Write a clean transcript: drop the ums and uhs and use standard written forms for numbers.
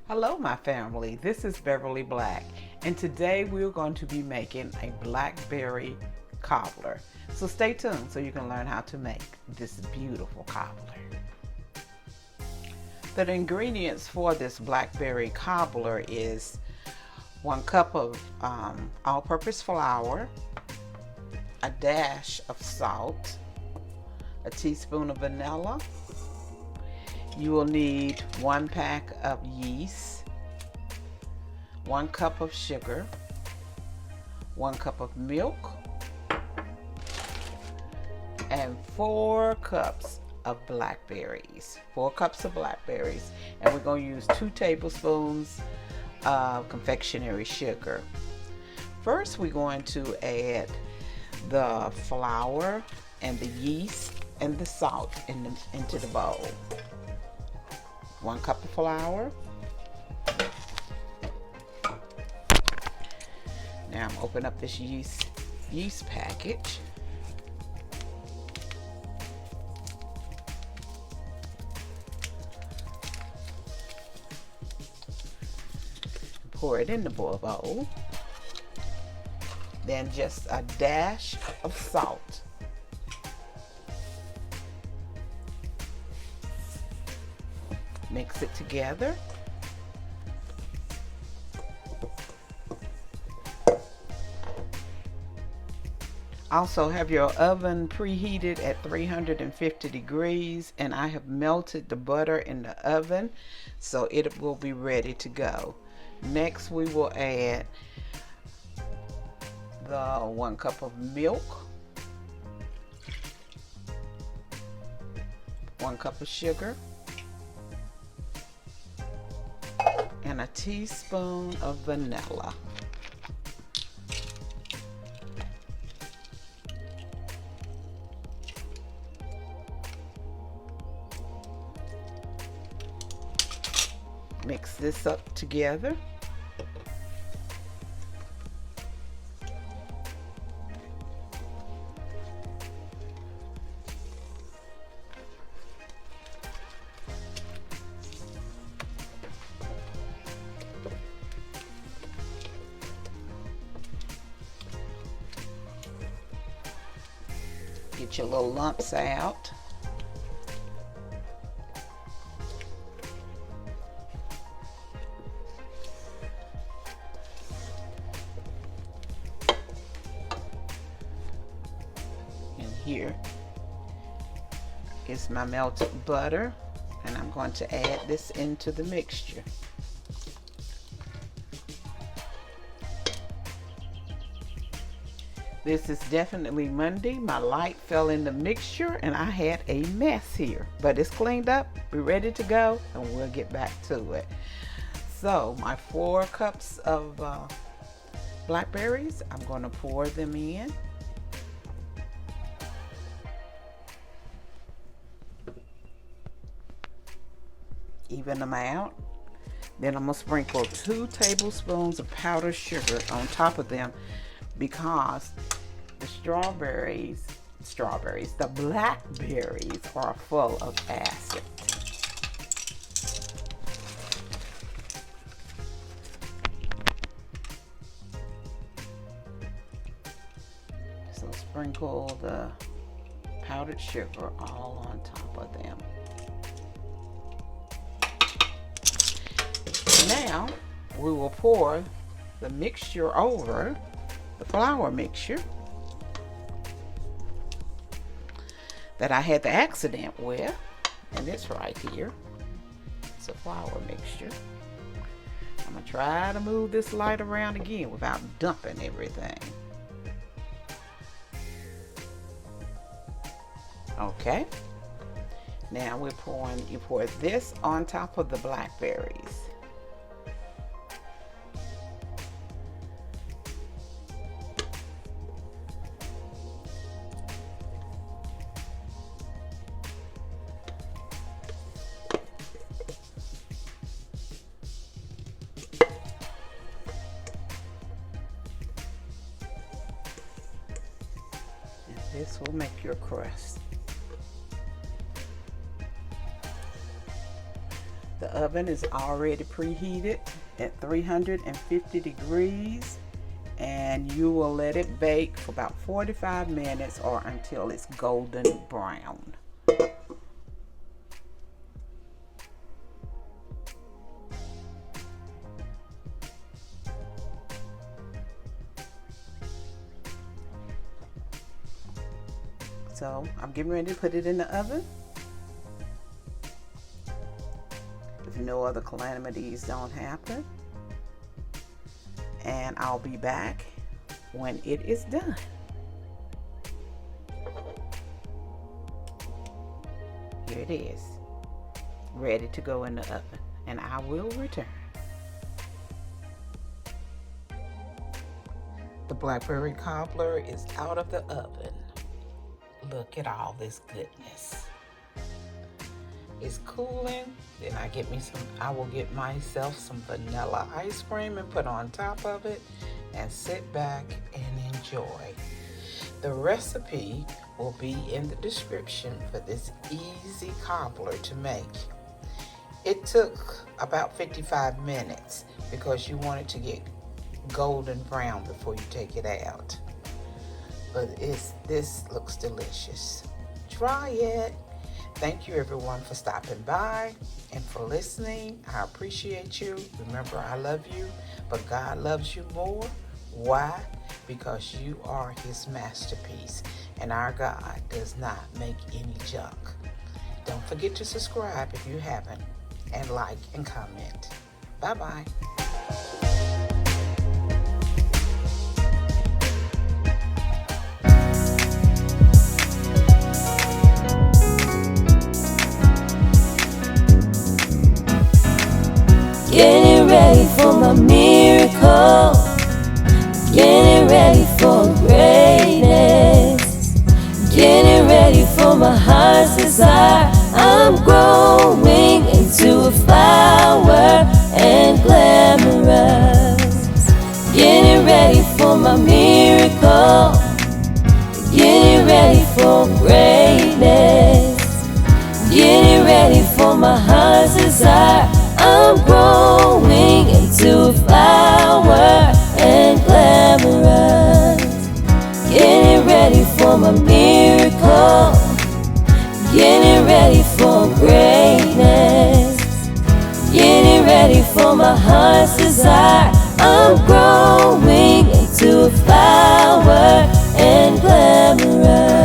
Hello my family, this is Beverly Black, and today we're going to be making a blackberry cobbler. So stay tuned so you can learn how to make this beautiful cobbler. The ingredients for this blackberry cobbler is 1 cup of all-purpose flour, a dash of salt, a teaspoon of vanilla. You will need 1 pack of yeast, 1 cup of sugar, 1 cup of milk, and 4 cups of blackberries. 4 cups of blackberries. And we're going to use 2 tablespoons of confectionery sugar. First, we're going to add the flour and the yeast and the salt into the bowl. 1 cup of flour. Now I'm opening up this yeast package. Pour it in the bowl. Then just a dash of salt. Mix it together. Also have your oven preheated at 350 degrees, and I have melted the butter in the oven so it will be ready to go. Next we will add the 1 cup of milk, 1 cup of sugar, and a teaspoon of vanilla. Mix this up together. Get your little lumps out. And here is my melted butter, and I'm going to add this into the mixture. This is definitely Monday. My light fell in the mixture and I had a mess here, but it's cleaned up. We're ready to go, and we'll get back to it. So my 4 cups of blackberries, I'm going to pour them in. Even them out. Then I'm going to sprinkle 2 tablespoons of powdered sugar on top of them, because the the blackberries are full of acid. So sprinkle the powdered sugar all on top of them. Now we will pour the mixture over the flour mixture that I had the accident with, and it's right here. It's a flour mixture. I'm gonna try to move this light around again without dumping everything. Okay, now you pour this on top of the blackberries. This will make your crust. The oven is already preheated at 350 degrees, and you will let it bake for about 45 minutes or until it's golden brown. So I'm getting ready to put it in the oven. If no other calamities don't happen. And I'll be back when it is done. Here it is, ready to go in the oven, and I will return. The Blackberry Cobbler is out of the oven. Look at all this goodness. It's cooling. Then I will get myself some vanilla ice cream and put on top of it and sit back and enjoy. The recipe will be in the description for this easy cobbler to make. It took about 55 minutes because you want it to get golden brown before you take it out. But this looks delicious. Try it. Thank you everyone for stopping by and for listening. I appreciate you. Remember, I love you, but God loves you more. Why? Because you are His masterpiece, and our God does not make any junk. Don't forget to subscribe if you haven't, and like and comment. Bye-bye. Getting ready for my miracle, getting ready for greatness, getting ready for my heart's desire. I'm growing into a flower and glamorous. Getting ready for my miracle, getting ready for greatness, getting ready for my heart's desire. I'm growing into a flower and glamorous. Getting ready for my miracle, getting ready for greatness, getting ready for my heart's desire. I'm growing into a flower and glamorous.